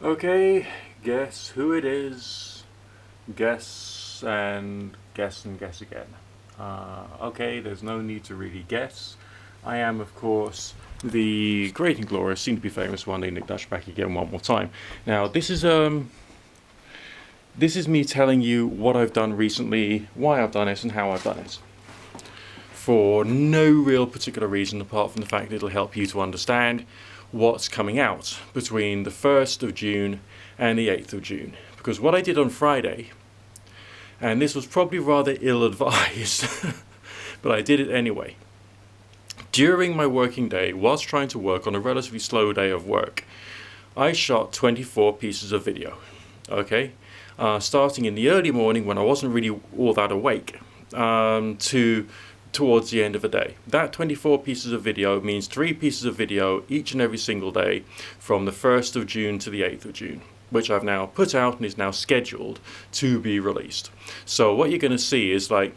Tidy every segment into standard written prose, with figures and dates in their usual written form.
Okay, guess who it is. Guess and guess and guess again. Okay, there's no need to really guess. I am, of course, the great and glorious, soon to be famous one day Nick Dutch back again one more time. Now, this is me telling you what I've done recently, why I've done it, and how I've done it. For no real particular reason apart from the fact that it'll help you to understand what's coming out between the 1st of June and the 8th of June. Because what I did on Friday, and this was probably rather ill-advised, but I did it anyway. During my working day, whilst trying to work on a relatively slow day of work, I shot 24 pieces of video. Okay? Starting in the early morning when I wasn't really all that awake, to towards the end of the day. That 24 pieces of video means 3 pieces of video each and every single day from the 1st of June to the 8th of June, which I've now put out and is now scheduled to be released. So what you're going to see is like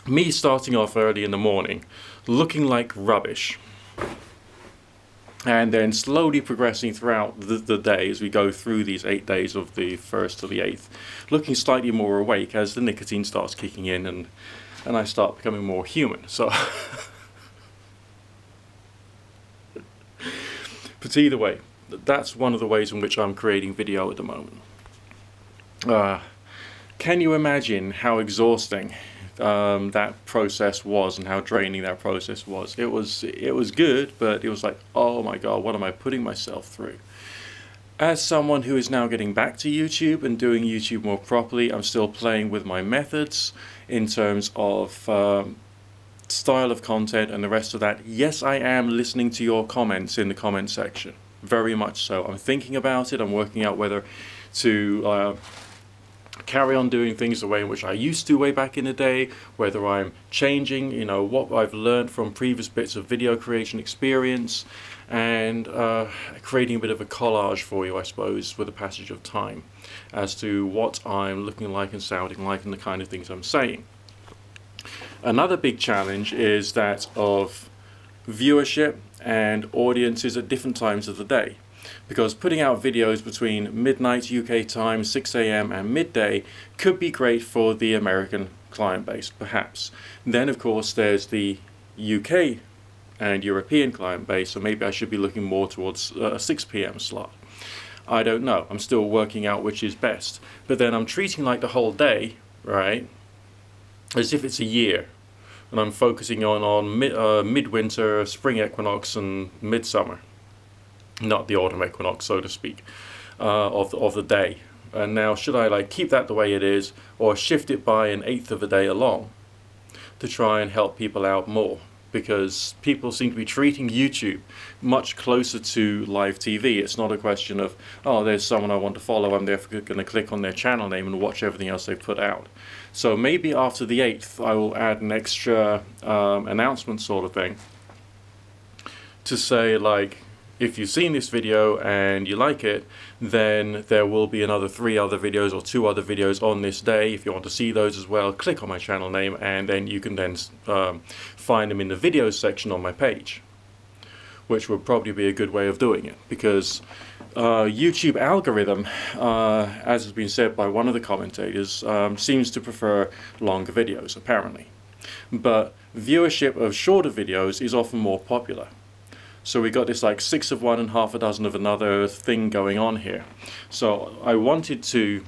me starting off early in the morning looking like rubbish, and then slowly progressing throughout the day as we go through these 8 days of the 1st to the 8th, looking slightly more awake as the nicotine starts kicking in and I start becoming more human. So, but either way, that's one of the ways in which I'm creating video at the moment. Can you imagine how exhausting that process was and how draining that process was? It was good, but it was like, oh my god, what am I putting myself through? As someone who is now getting back to YouTube and doing YouTube more properly, I'm still playing with my methods in terms of style of content and the rest of that. Yes, I am listening to your comments in the comment section, very much so. I'm thinking about it. I'm working out whether to carry on doing things the way in which I used to way back in the day, whether I'm changing, what I've learned from previous bits of video creation experience, and creating a bit of a collage for you, I suppose, with the passage of time as to what I'm looking like and sounding like and the kind of things I'm saying. Another big challenge is that of viewership and audiences at different times of the day. Because putting out videos between midnight UK time, 6 a.m. and midday could be great for the American client base, perhaps. Then, of course, there's the UK and European client base, so maybe I should be looking more towards a 6 p.m. slot. I don't know. I'm still working out which is best. But then I'm treating like the whole day, right, as if it's a year. And I'm focusing on midwinter, spring equinox, and midsummer. Not the autumn equinox, so to speak, of the day. And now, should I keep that the way it is, or shift it by an eighth of a day along to try and help people out more? Because people seem to be treating YouTube much closer to live TV. It's not a question of, oh, there's someone I want to follow, I'm therefore going to click on their channel name and watch everything else they've put out. So maybe after the 8th, I will add an extra announcement sort of thing to say, if you've seen this video and you like it, then there will be another 3 other videos or 2 other videos on this day. If you want to see those as well, click on my channel name and then you can then find them in the videos section on my page, which would probably be a good way of doing it, because YouTube algorithm, as has been said by one of the commentators, seems to prefer longer videos, apparently. But viewership of shorter videos is often more popular. So we got this 6 of one and half a dozen of another thing going on here. So I wanted to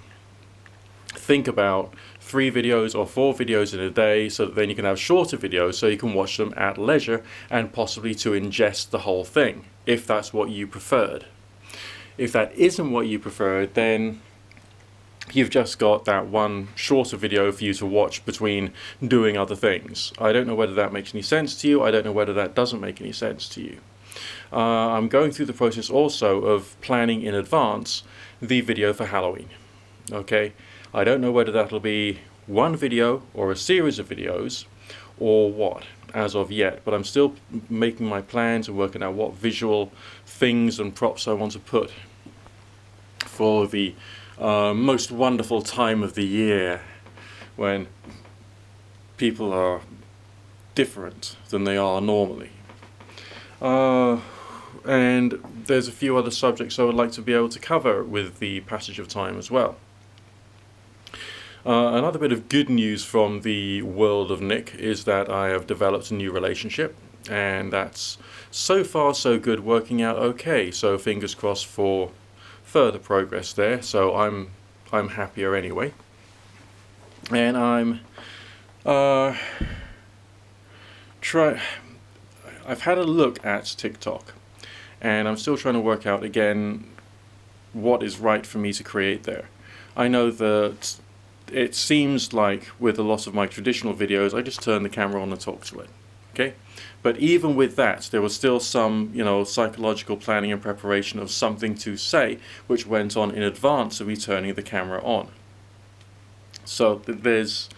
think about 3 videos or 4 videos in a day, so that then you can have shorter videos so you can watch them at leisure and possibly to ingest the whole thing, if that's what you preferred. If that isn't what you preferred, then you've just got that one shorter video for you to watch between doing other things. I don't know whether that makes any sense to you. I don't know whether that doesn't make any sense to you. I'm going through the process also of planning in advance the video for Halloween. Okay, I don't know whether that'll be one video or a series of videos or what as of yet, but I'm still making my plans and working out what visual things and props I want to put for the most wonderful time of the year when people are different than they are normally. and there's a few other subjects I would like to be able to cover with the passage of time as well. Another bit of good news from the world of Nick is that I have developed a new relationship, and that's so far so good, working out okay. So fingers crossed for further progress there. So I'm happier anyway, and I'm I've had a look at TikTok, and I'm still trying to work out again what is right for me to create there. I know that it seems like with a lot of my traditional videos, I just turn the camera on and talk to it. Okay? But even with that, there was still some, psychological planning and preparation of something to say, which went on in advance of me turning the camera on. So there's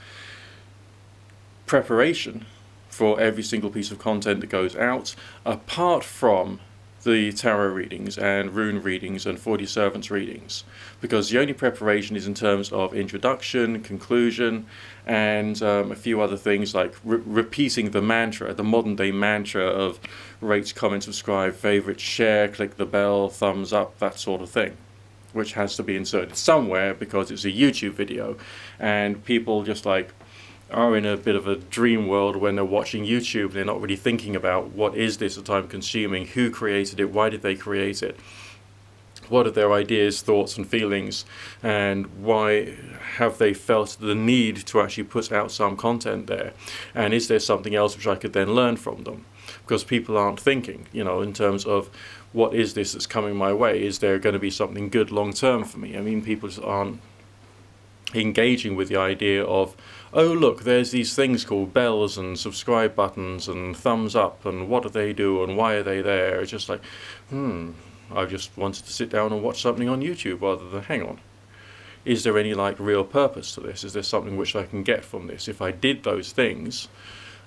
preparation for every single piece of content that goes out, apart from the tarot readings and rune readings and 40 servants readings, because the only preparation is in terms of introduction, conclusion, and a few other things like repeating the mantra, the modern day mantra of rate, comment, subscribe, favorite, share, click the bell, thumbs up, that sort of thing, which has to be inserted somewhere because it's a YouTube video, and people just are in a bit of a dream world when they're watching YouTube. They're not really thinking about what is this that I'm consuming, who created it, why did they create it, what are their ideas, thoughts and feelings, and why have they felt the need to actually put out some content there, and is there something else which I could then learn from them? Because people aren't thinking, in terms of what is this that's coming my way, is there going to be something good long term for me? I mean, people just aren't engaging with the idea of, oh look, there's these things called bells and subscribe buttons and thumbs up, and what do they do and why are they there? It's just I just wanted to sit down and watch something on YouTube rather than, hang on, is there any real purpose to this? Is there something which I can get from this? If I did those things,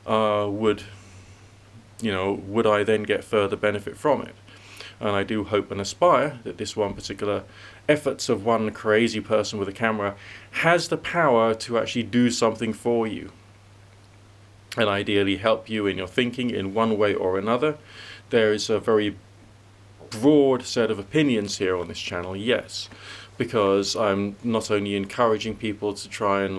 would I then get further benefit from it? And I do hope and aspire that this one particular efforts of one crazy person with a camera has the power to actually do something for you, and ideally help you in your thinking in one way or another. There is a very broad set of opinions here on this channel, yes, because I'm not only encouraging people to try and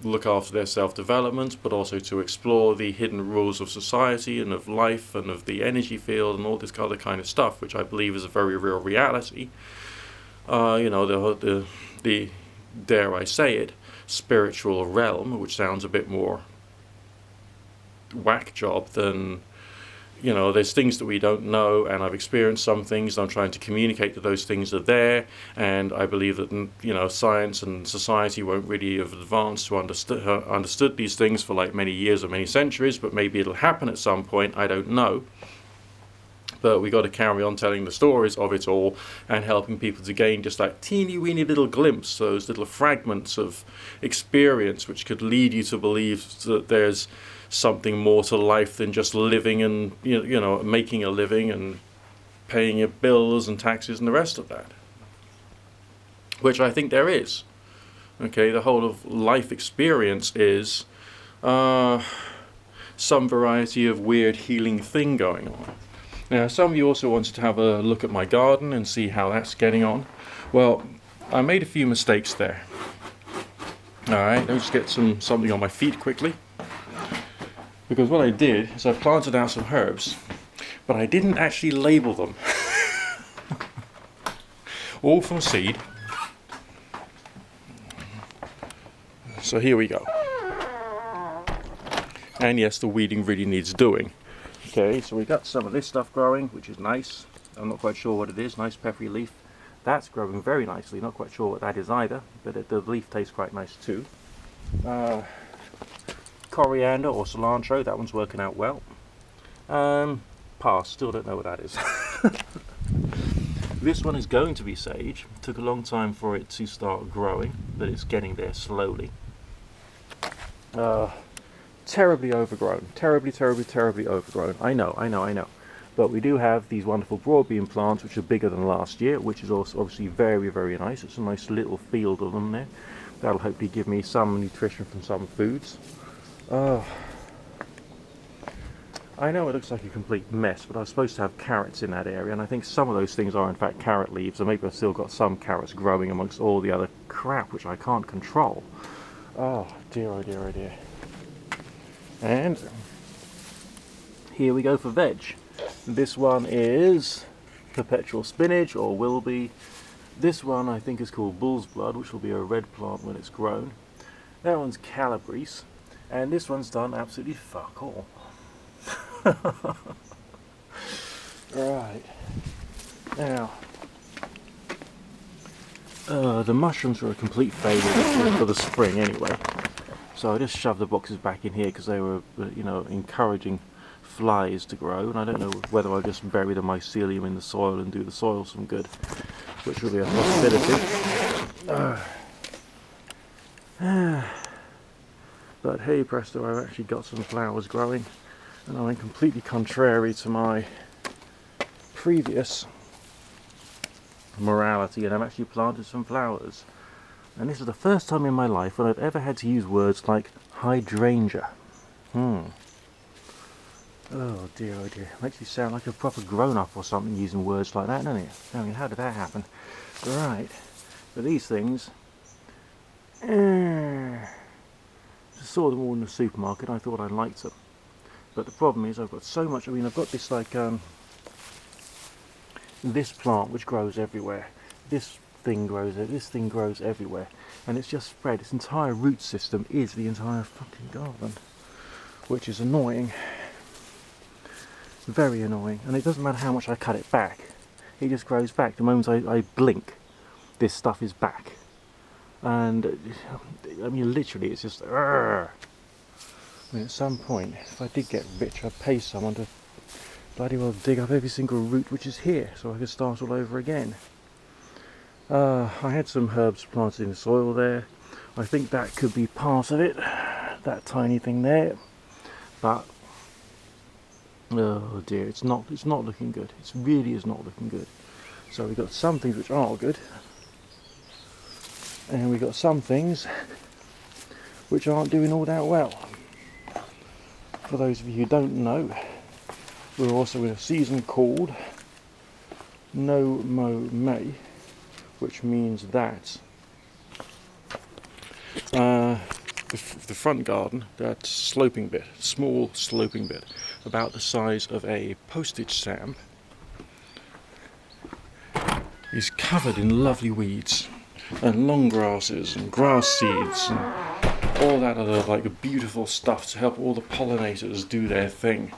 look after their self-development, but also to explore the hidden rules of society and of life and of the energy field and all this other kind of stuff, which I believe is a very real reality. The dare I say it, spiritual realm, which sounds a bit more whack job than, there's things that we don't know, and I've experienced some things, and I'm trying to communicate that those things are there, and I believe that, science and society won't really have advanced to understood these things for many years or many centuries, but maybe it'll happen at some point, I don't know. But we got to carry on telling the stories of it all and helping people to gain just teeny weeny little glimpse, those little fragments of experience which could lead you to believe that there's something more to life than just living and making a living and paying your bills and taxes and the rest of that, which I think there is. Okay, the whole of life experience is some variety of weird healing thing going on. Now, some of you also wanted to have a look at my garden and see how that's getting on. Well, I made a few mistakes there. Alright, let me just get something on my feet quickly. Because what I did is I planted out some herbs, but I didn't actually label them. All from seed. So here we go. And yes, the weeding really needs doing. Okay, so we got some of this stuff growing, which is nice. I'm not quite sure what it is. Nice peppery leaf. That's growing very nicely. Not quite sure what that is either, but the leaf tastes quite nice too. Coriander or cilantro, that one's working out well. Pass, still don't know what that is. This one is going to be sage. It took a long time for it to start growing, but it's getting there slowly. Terribly overgrown. Terribly overgrown. I know. But we do have these wonderful broadbean plants, which are bigger than last year, which is also obviously very, very nice. It's a nice little field of them there. That'll hopefully give me some nutrition from some foods. I know it looks like a complete mess, but I was supposed to have carrots in that area, and I think some of those things are in fact carrot leaves, and maybe I've still got some carrots growing amongst all the other crap which I can't control. Oh dear, oh dear, oh dear. And here we go for veg. This one is perpetual spinach, or will be. This one I think is called bull's blood, which will be a red plant when it's grown. That one's calabrese, and this one's done absolutely fuck all. Right. Now, the mushrooms are a complete failure for the spring anyway. So I just shoved the boxes back in here because they were, you know, encouraging flies to grow, and I don't know whether I'll just bury the mycelium in the soil and do the soil some good, which will be a possibility. But hey presto, I've actually got some flowers growing, and I went completely contrary to my previous morality, and I've actually planted some flowers. And this is the first time in my life when I've ever had to use words like hydrangea. Oh dear, oh dear. Makes you sound like a proper grown-up or something using words like that, doesn't it? I mean, how did that happen? Right. But these things, I saw them all in the supermarket. I thought I liked them. But the problem is I've got so much, I mean, I've got this like, this plant which grows everywhere. This thing grows everywhere. And it's just spread. Its entire root system is the entire fucking garden. Which is annoying. Very annoying. And it doesn't matter how much I cut it back. It just grows back. The moment I blink, this stuff is back. And, I mean, literally, it's just, I mean, at some point, if I did get rich, I'd pay someone to bloody well dig up every single root which is here, so I could start all over again. I had some herbs planted in the soil there. I think that could be part of it, that tiny thing there. But, oh dear, it's not looking good. It really is not looking good. So we've got some things which are good, and we've got some things which aren't doing all that well. For those of you who don't know, we're also in a season called No Mow May, which means that the front garden, that sloping bit, small sloping bit, about the size of a postage stamp, is covered in lovely weeds and long grasses and grass seeds and all that other like beautiful stuff to help all the pollinators do their thing,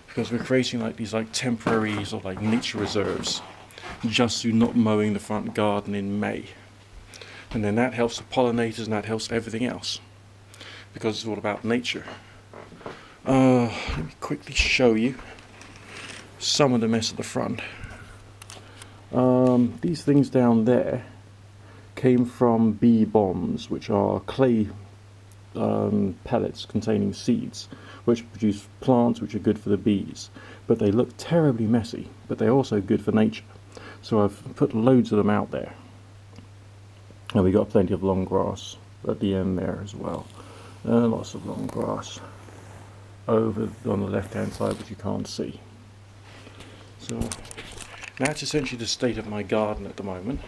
because we're creating like these like temporary sort of like nature reserves just through not mowing the front garden in May. And then that helps the pollinators and that helps everything else, because it's all about nature. Let me quickly show you some of the mess at the front. These things down there came from bee bombs, which are clay pellets containing seeds, which produce plants which are good for the bees. But they look terribly messy, but they're also good for nature. So I've put loads of them out there. And we got plenty of long grass at the end there as well. Lots of long grass over on the left hand side, which you can't see. So that's essentially the state of my garden at the moment.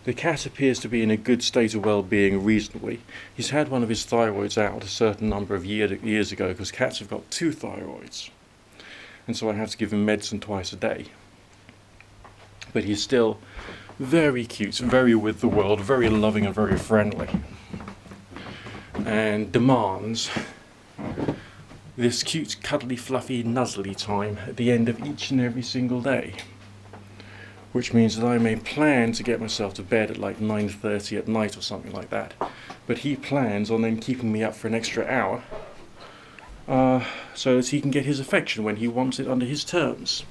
The cat appears to be in a good state of well-being reasonably. He's had one of his thyroids out a certain number of years ago, because cats have got 2 thyroids. And so I have to give him medicine twice a day. But he's still very cute, very with the world, very loving and very friendly. And demands this cute, cuddly, fluffy, nuzzly time at the end of each and every single day. Which means that I may plan to get myself to bed at like 9:30 at night or something like that. But he plans on then keeping me up for an extra hour, so that he can get his affection when he wants it under his terms.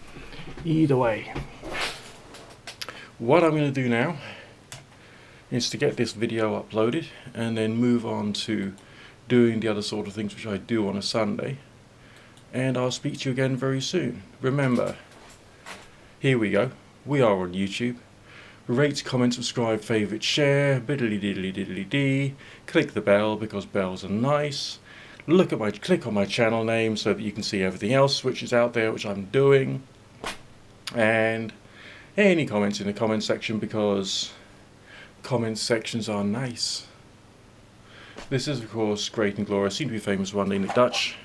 Either way. What I'm going to do now is to get this video uploaded and then move on to doing the other sort of things which I do on a Sunday. And I'll speak to you again very soon. Remember, here we go. We are on YouTube. Rate, comment, subscribe, favourite, share, biddly diddly diddly dee. Click the bell because bells are nice. click on my channel name so that you can see everything else which is out there, which I'm doing, and any comments in the comment section, because comment sections are nice. This is, of course, Great and Glorious, soon to be famous one day, Nick Dutch,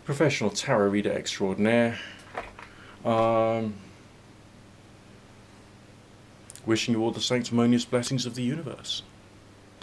professional tarot reader extraordinaire. Wishing you all the sanctimonious blessings of the universe.